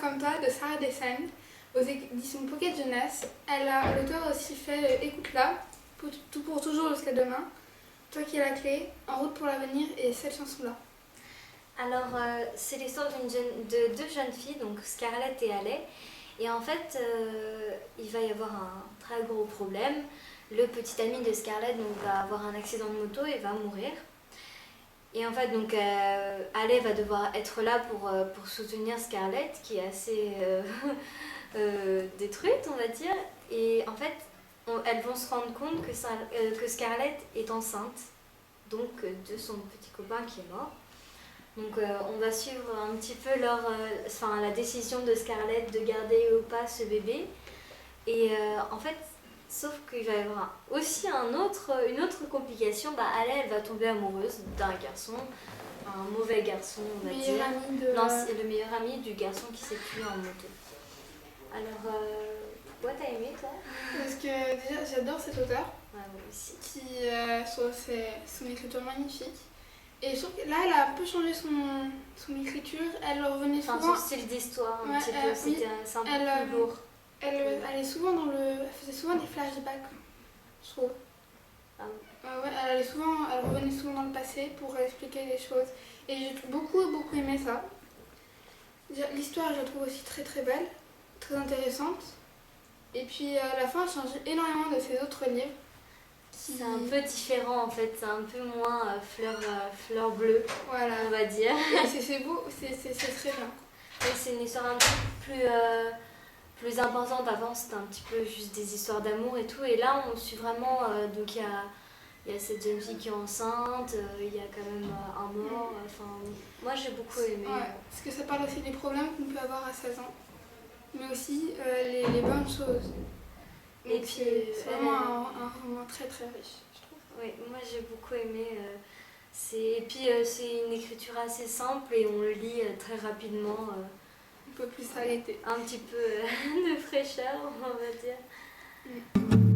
comme toi de Sarah Descent aux éditions Pocket Jeunesse. L'auteur aussi fait Écoute-la, pour toujours jusqu'à demain, Toi qui es la clé, En route pour l'avenir et cette chanson-là. Alors, c'est l'histoire de deux jeunes filles, donc Scarlett et Hailey. Et en fait, il va y avoir un très gros problème. Le petit ami de Scarlett donc, va avoir un accident de moto et va mourir. Et en fait, donc, Hailey va devoir être là pour soutenir Scarlett, qui est assez détruite, on va dire. Et en fait, elles vont se rendre compte que Scarlett est enceinte, donc de son petit copain qui est mort. Donc on va suivre un petit peu la décision de Scarlett de garder ou pas ce bébé. Et en fait, sauf qu'il va y avoir aussi une autre complication. Hailey, elle va tomber amoureuse d'un garçon, un mauvais garçon, on va dire. Non, c'est le meilleur ami du garçon qui s'est tué en moto. Alors, pourquoi t'as aimé toi? Parce que déjà, j'adore cet auteur. Ouais, moi aussi. Son écriture magnifique. Et je trouve que là, elle a un peu changé son écriture. Elle revenait souvent. Son style d'histoire, un petit peu. C'est un peu plus lourd. Elle faisait souvent des flashbacks, je trouve. Ah oui. Elle revenait souvent dans le passé pour expliquer les choses. Et j'ai beaucoup aimé ça. L'histoire, je la trouve aussi très très belle, très intéressante. Et puis la fin a changé énormément de ses autres livres. C'est un peu différent en fait, c'est un peu moins fleur bleue, voilà. On va dire. C'est beau, c'est très bien. Et c'est une histoire un petit peu plus importante. Avant c'était un petit peu juste des histoires d'amour et tout. Et là on suit vraiment, donc il y a cette jeune fille qui est enceinte, il y a quand même un mort. Moi j'ai beaucoup aimé. Ouais, parce que ça parle aussi des problèmes qu'on peut avoir à 16 ans, mais aussi les bonnes choses. Et puis c'est vraiment un roman très très riche, je trouve. Oui, moi j'ai beaucoup aimé. Et puis c'est une écriture assez simple et on le lit très rapidement. Un peu plus à l'été. Un petit peu de fraîcheur, on va dire.